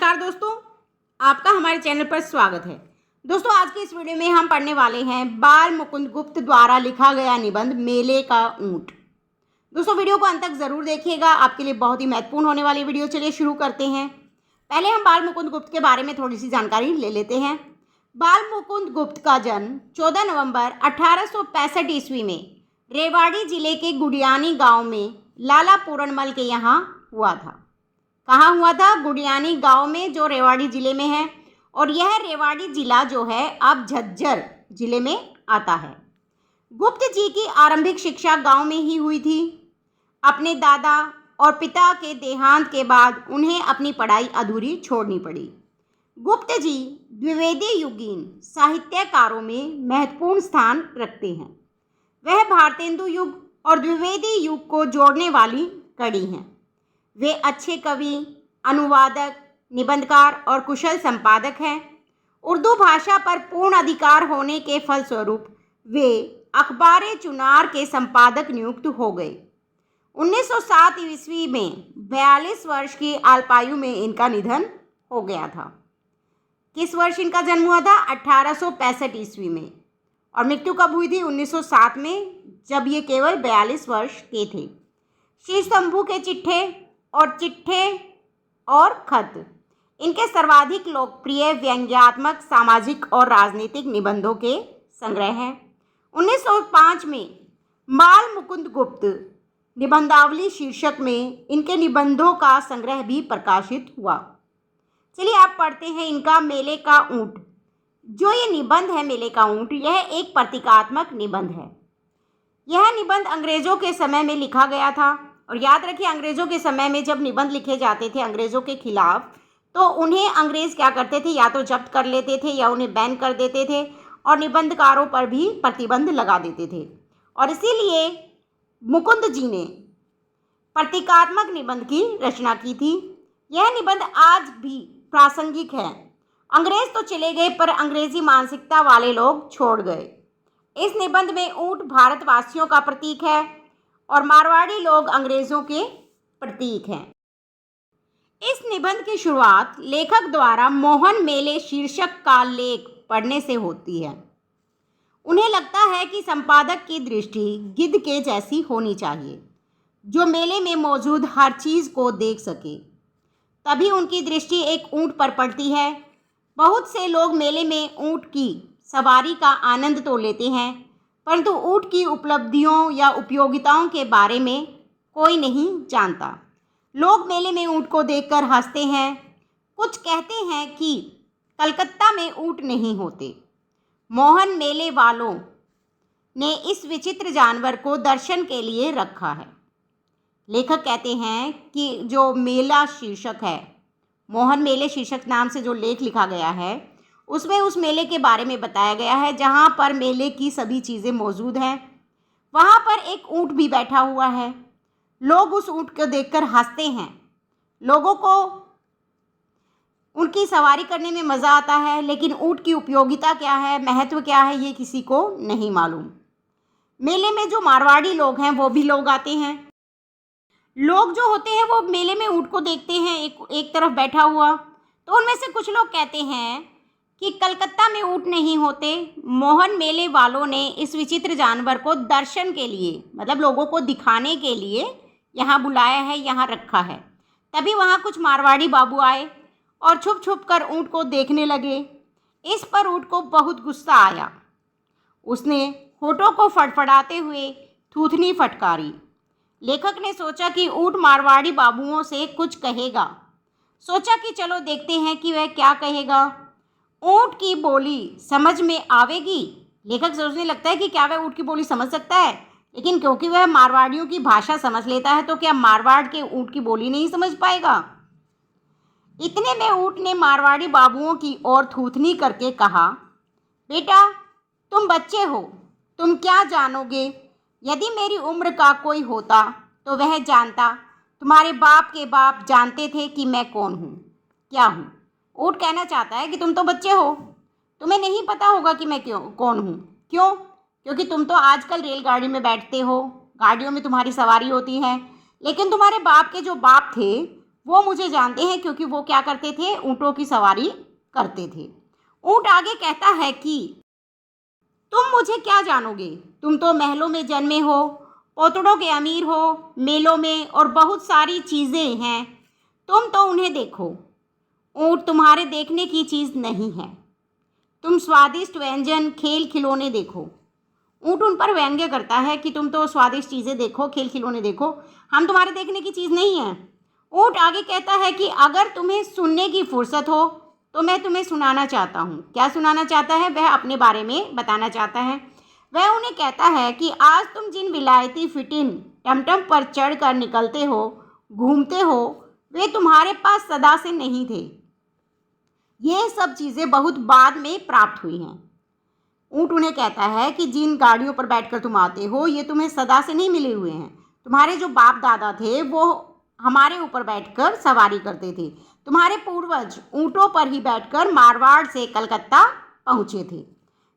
नमस्कार दोस्तों, आपका हमारे चैनल पर स्वागत है। दोस्तों, आज की इस वीडियो में हम पढ़ने वाले हैं बाल मुकुंद गुप्त द्वारा लिखा गया निबंध मेले का ऊंट। दोस्तों, वीडियो को अंत तक जरूर देखिएगा, आपके लिए बहुत ही महत्वपूर्ण होने वाली वीडियो। चलिए शुरू करते हैं। पहले हम बाल मुकुंद गुप्त के बारे में थोड़ी सी जानकारी ले लेते हैं। बाल मुकुंद गुप्त का जन्म 14 नवंबर 1865 ईस्वी में रेवाड़ी जिले के गुडियानी गांव में लाला पूरणमल के यहाँ हुआ था। कहाँ हुआ था? गुडियानी गांव में, जो रेवाड़ी जिले में है। और यह रेवाड़ी जिला जो है अब झज्जर जिले में आता है। गुप्त जी की आरंभिक शिक्षा गांव में ही हुई थी। अपने दादा और पिता के देहांत के बाद उन्हें अपनी पढ़ाई अधूरी छोड़नी पड़ी। गुप्त जी द्विवेदी युगीन साहित्यकारों में महत्वपूर्ण स्थान रखते हैं। वह भारतेंदु युग और द्विवेदी युग को जोड़ने वाली कड़ी हैं। वे अच्छे कवि, अनुवादक, निबंधकार और कुशल संपादक हैं। उर्दू भाषा पर पूर्ण अधिकार होने के फलस्वरूप वे अखबार चुनार के संपादक नियुक्त हो गए। 1907 ईस्वी में 42 वर्ष की अल्पायु में इनका निधन हो गया था। किस वर्ष इनका जन्म हुआ था? 1865 ईस्वी में। और मृत्यु कब हुई थी? 1907 में, जब ये केवल 42 वर्ष के थे। श्री शंभू के चिट्ठे और खत इनके सर्वाधिक लोकप्रिय व्यंग्यात्मक, सामाजिक और राजनीतिक निबंधों के संग्रह हैं। 1905 में बाल मुकुंद गुप्त निबंधावली शीर्षक में इनके निबंधों का संग्रह भी प्रकाशित हुआ। चलिए आप पढ़ते हैं इनका मेले का ऊंट। जो ये निबंध है मेले का ऊंट, यह एक प्रतीकात्मक निबंध है। यह निबंध अंग्रेजों के समय में लिखा गया था। और याद रखिए, अंग्रेजों के समय में जब निबंध लिखे जाते थे अंग्रेजों के खिलाफ, तो उन्हें अंग्रेज क्या करते थे? या तो जब्त कर लेते थे या उन्हें बैन कर देते थे और निबंधकारों पर भी प्रतिबंध लगा देते थे। और इसीलिए मुकुंद जी ने प्रतीकात्मक निबंध की रचना की थी। यह निबंध आज भी प्रासंगिक है। अंग्रेज तो चले गए, पर अंग्रेजी मानसिकता वाले लोग छोड़ गए। इस निबंध में ऊंट भारतवासियों का प्रतीक है और मारवाड़ी लोग अंग्रेजों के प्रतीक हैं। इस निबंध की शुरुआत लेखक द्वारा मोहन मेले शीर्षक का लेख पढ़ने से होती है। उन्हें लगता है कि संपादक की दृष्टि गिद्ध के जैसी होनी चाहिए, जो मेले में मौजूद हर चीज़ को देख सके। तभी उनकी दृष्टि एक ऊंट पर पड़ती है। बहुत से लोग मेले में ऊंट की सवारी का आनंद तो लेते हैं, परंतु ऊंट की उपलब्धियों या उपयोगिताओं के बारे में कोई नहीं जानता। लोग मेले में ऊंट को देखकर हंसते हैं। कुछ कहते हैं कि कलकत्ता में ऊंट नहीं होते। मोहन मेले वालों ने इस विचित्र जानवर को दर्शन के लिए रखा है। लेखक कहते हैं कि जो मेला शीर्षक है, मोहन मेले शीर्षक नाम से जो लेख लिखा गया है, उसमें उस मेले के बारे में बताया गया है जहाँ पर मेले की सभी चीज़ें मौजूद हैं। वहाँ पर एक ऊंट भी बैठा हुआ है। लोग उस ऊंट को देखकर हंसते हैं। लोगों को उनकी सवारी करने में मज़ा आता है, लेकिन ऊंट की उपयोगिता क्या है, महत्व क्या है, ये किसी को नहीं मालूम। मेले में जो मारवाड़ी लोग हैं वो भी लोग आते हैं। लोग जो होते हैं वो मेले में ऊंट को देखते हैं एक तरफ बैठा हुआ। तो उनमें से कुछ लोग कहते हैं कि कलकत्ता में ऊंट नहीं होते। मोहन मेले वालों ने इस विचित्र जानवर को दर्शन के लिए, मतलब लोगों को दिखाने के लिए यहाँ बुलाया है, यहाँ रखा है। तभी वहाँ कुछ मारवाड़ी बाबू आए और छुप छुप कर ऊंट को देखने लगे। इस पर ऊंट को बहुत गुस्सा आया। उसने होठों को फड़फड़ाते हुए थूथनी फटकारी। लेखक ने सोचा कि ऊंट मारवाड़ी बाबुओं से कुछ कहेगा। सोचा कि चलो देखते हैं कि वह क्या कहेगा। ऊंट की बोली समझ में आवेगी। लेखक सोचने लगता है कि क्या वह ऊंट की बोली समझ सकता है, लेकिन क्योंकि वह मारवाड़ियों की भाषा समझ लेता है, तो क्या मारवाड़ के ऊंट की बोली नहीं समझ पाएगा? इतने में ऊंट ने मारवाड़ी बाबुओं की ओर थूथनी करके कहा, बेटा तुम बच्चे हो, तुम क्या जानोगे? यदि मेरी उम्र का कोई होता तो वह जानता। तुम्हारे बाप के बाप जानते थे कि मैं कौन हूँ, क्या हूँ। ऊंट कहना चाहता है कि तुम तो बच्चे हो, तुम्हें नहीं पता होगा कि मैं कौन हूँ। क्यों? क्योंकि तुम तो आजकल रेलगाड़ी में बैठते हो, गाड़ियों में तुम्हारी सवारी होती है, लेकिन तुम्हारे बाप के जो बाप थे वो मुझे जानते हैं क्योंकि वो क्या करते थे, ऊँटों की सवारी करते थे। ऊँट आगे कहता है कि तुम मुझे क्या जानोगे, तुम तो महलों में जन्मे हो, पोतड़ों के अमीर हो, मेलों में और बहुत सारी चीज़ें हैं, तुम तो उन्हें देखो। ऊँट तुम्हारे देखने की चीज़ नहीं है, तुम स्वादिष्ट व्यंजन, खेल खिलौने देखो। ऊँट उन पर व्यंग्य करता है कि तुम तो स्वादिष्ट चीज़ें देखो, खेल खिलौने देखो, हम तुम्हारे देखने की चीज़ नहीं है। ऊँट आगे कहता है कि अगर तुम्हें सुनने की फुर्सत हो तो मैं तुम्हें सुनाना चाहता हूँ। क्या सुनाना चाहता है? वह अपने बारे में बताना चाहता है। वह उन्हें कहता है कि आज तुम जिन विलायती फिटिन टमटम पर चढ़ कर निकलते हो, घूमते हो, वे तुम्हारे पास सदा से नहीं थे। ये सब चीज़ें बहुत बाद में प्राप्त हुई हैं। ऊँट उन्हें कहता है कि जिन गाड़ियों पर बैठकर तुम आते हो, ये तुम्हें सदा से नहीं मिले हुए हैं। तुम्हारे जो बाप दादा थे वो हमारे ऊपर बैठकर सवारी करते थे। तुम्हारे पूर्वज ऊँटों पर ही बैठकर मारवाड़ से कलकत्ता पहुँचे थे।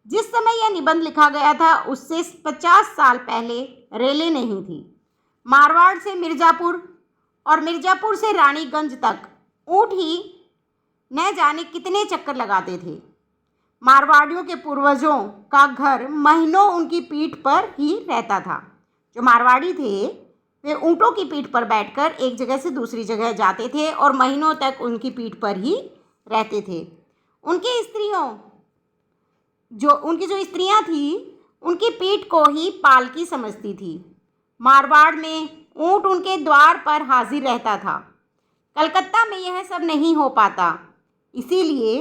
जिस समय यह निबंध लिखा गया था उससे 50 साल पहले रेलें नहीं थी। मारवाड़ से मिर्ज़ापुर और मिर्ज़ापुर से रानीगंज तक ऊँट ही न जाने कितने चक्कर लगाते थे। मारवाड़ियों के पूर्वजों का घर महीनों उनकी पीठ पर ही रहता था। जो मारवाड़ी थे वे ऊँटों की पीठ पर बैठकर एक जगह से दूसरी जगह जाते थे और महीनों तक उनकी पीठ पर ही रहते थे। उनकी जो स्त्रियां थीं उनकी पीठ को ही पालकी समझती थी। मारवाड़ में ऊँट उनके द्वार पर हाजिर रहता था। कलकत्ता में यह सब नहीं हो पाता, इसीलिए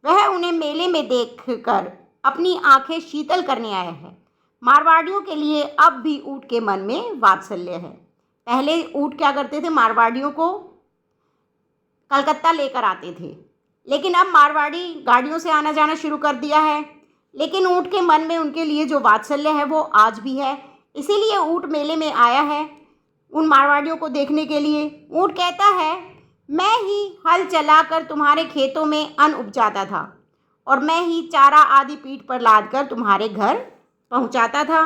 वह उन्हें मेले में देखकर अपनी आंखें शीतल करने आया है। मारवाड़ियों के लिए अब भी ऊँट के मन में वात्सल्य है। पहले ऊँट क्या करते थे, मारवाड़ियों को कलकत्ता लेकर आते थे, लेकिन अब मारवाड़ी गाड़ियों से आना जाना शुरू कर दिया है। लेकिन ऊँट के मन में उनके लिए जो वात्सल्य है वो आज भी है, इसीलिए ऊँट मेले में आया है उन मारवाड़ियों को देखने के लिए। ऊँट कहता है, मैं ही हल चलाकर तुम्हारे खेतों में अन्न उपजाता था और मैं ही चारा आदि पीठ पर लादकर तुम्हारे घर पहुंचाता था।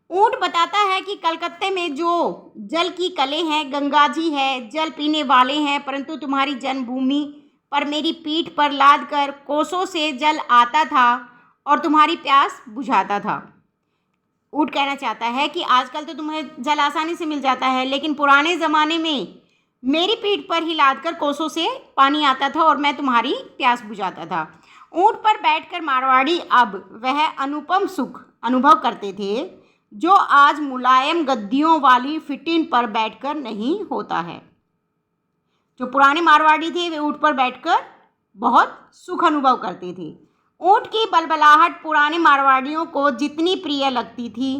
ऊँट बताता है कि कलकत्ते में जो जल की कलें हैं, गंगा जी है, जल पीने वाले हैं, परंतु तुम्हारी जन्मभूमि पर मेरी पीठ पर लादकर कोसों से जल आता था और तुम्हारी प्यास बुझाता था। ऊँट कहना चाहता है कि आजकल तो तुम्हें जल आसानी से मिल जाता है, लेकिन पुराने ज़माने में मेरी पीठ पर ही लादकर कोसों से पानी आता था और मैं तुम्हारी प्यास बुझाता था। ऊँट पर बैठकर मारवाड़ी अब वह अनुपम सुख अनुभव करते थे जो आज मुलायम गद्दियों वाली फिटिन पर बैठकर नहीं होता है। जो पुराने मारवाड़ी थे वे ऊँट पर बैठकर बहुत सुख अनुभव करते थे। ऊँट की बलबलाहट पुराने मारवाड़ियों को जितनी प्रिय लगती थी,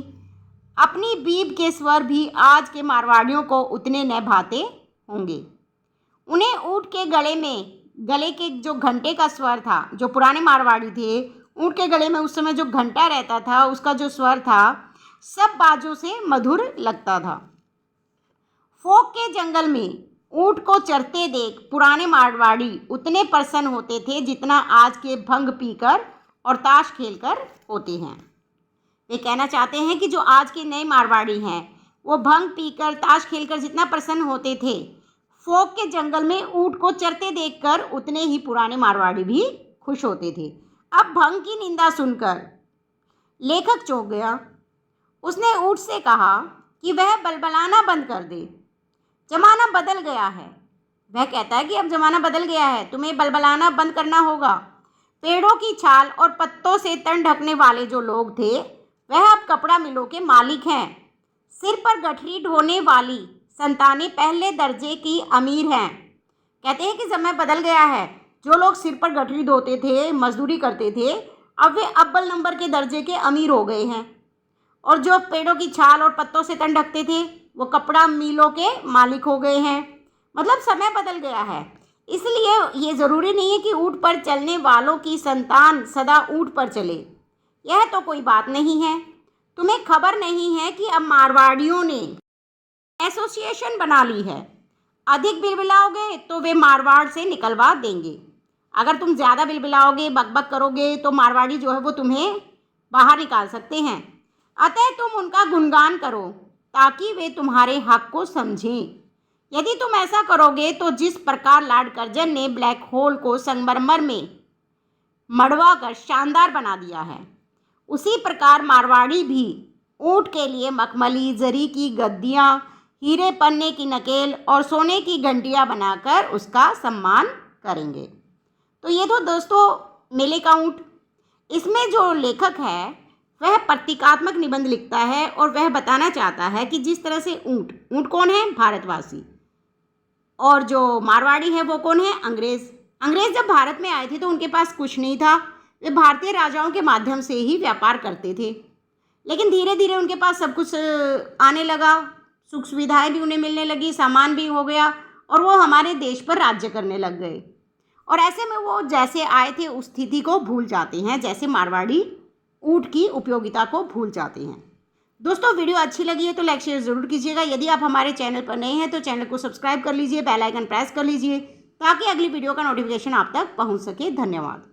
अपनी बीब के स्वर भी आज के मारवाड़ियों को उतने न भाते होंगे। उन्हें ऊँट के गले के जो घंटे का स्वर था, जो पुराने मारवाड़ी थे, ऊँट के गले में उस समय जो घंटा रहता था उसका जो स्वर था सब बाजों से मधुर लगता था। फोक के जंगल में ऊँट को चरते देख पुराने मारवाड़ी उतने प्रसन्न होते थे जितना आज के भंग पीकर और ताश खेलकर होते हैं। वे कहना चाहते हैं कि जो आज के नए मारवाड़ी हैं वो भंग पीकर ताश खेलकर जितना प्रसन्न होते थे, फोक के जंगल में ऊँट को चरते देखकर उतने ही पुराने मारवाड़ी भी खुश होते थे। अब भंग की निंदा सुनकर लेखक चौंक गया। उसने ऊँट से कहा कि वह बलबलाना बंद कर दे, जमाना बदल गया है। वह कहता है कि अब जमाना बदल गया है, तुम्हें बलबलाना बंद करना होगा। पेड़ों की छाल और पत्तों से तन ढकने वाले जो लोग थे वह अब कपड़ा मिलों के मालिक हैं। सिर पर गठरी ढोने वाली संतानें पहले दर्जे की अमीर हैं। कहते हैं कि समय बदल गया है। जो लोग सिर पर गठरी धोते थे, मजदूरी करते थे, अब वे अव्वल नंबर के दर्जे के अमीर हो गए हैं। और जो पेड़ों की छाल और पत्तों से तन ढकते थे वो कपड़ा मिलों के मालिक हो गए हैं। मतलब समय बदल गया है। इसलिए ये ज़रूरी नहीं है कि ऊँट पर चलने वालों की संतान सदा ऊँट पर चले। यह तो कोई बात नहीं है। तुम्हें खबर नहीं है कि अब मारवाड़ियों ने एसोसिएशन बना ली है। अधिक बिलबिलाओगे तो वे मारवाड़ से निकलवा देंगे। अगर तुम ज़्यादा बिलबिलाओगे, बकबक करोगे तो मारवाड़ी जो है वो तुम्हें बाहर निकाल सकते हैं। अतः तुम उनका गुणगान करो ताकि वे तुम्हारे हक को समझें। यदि तुम ऐसा करोगे तो जिस प्रकार लॉर्ड कर्जन ने ब्लैक होल को संगमरमर में मढ़वा कर शानदार बना दिया है, उसी प्रकार मारवाड़ी भी ऊँट के लिए मखमली जरी की गद्दियाँ, हीरे पन्ने की नकेल और सोने की घंटियाँ बनाकर उसका सम्मान करेंगे। तो ये तो दोस्तों मेले का ऊँट। इसमें जो लेखक है वह प्रतीकात्मक निबंध लिखता है और वह बताना चाहता है कि जिस तरह से ऊँट कौन है? भारतवासी। और जो मारवाड़ी है वो कौन है? अंग्रेज़ जब भारत में आए थे तो उनके पास कुछ नहीं था, वे भारतीय राजाओं के माध्यम से ही व्यापार करते थे। लेकिन धीरे धीरे उनके पास सब कुछ आने लगा, सुख सुविधाएं भी उन्हें मिलने लगी, सामान भी हो गया और वो हमारे देश पर राज्य करने लग गए। और ऐसे में वो जैसे आए थे उस स्थिति को भूल जाते हैं, जैसे मारवाड़ी ऊँट की उपयोगिता को भूल जाते हैं। दोस्तों वीडियो अच्छी लगी है तो लाइक शेयर ज़रूर कीजिएगा। यदि आप हमारे चैनल पर नए हैं तो चैनल को सब्सक्राइब कर लीजिए, बेल आइकन प्रेस कर लीजिए ताकि अगली वीडियो का नोटिफिकेशन आप तक पहुंच सके। धन्यवाद।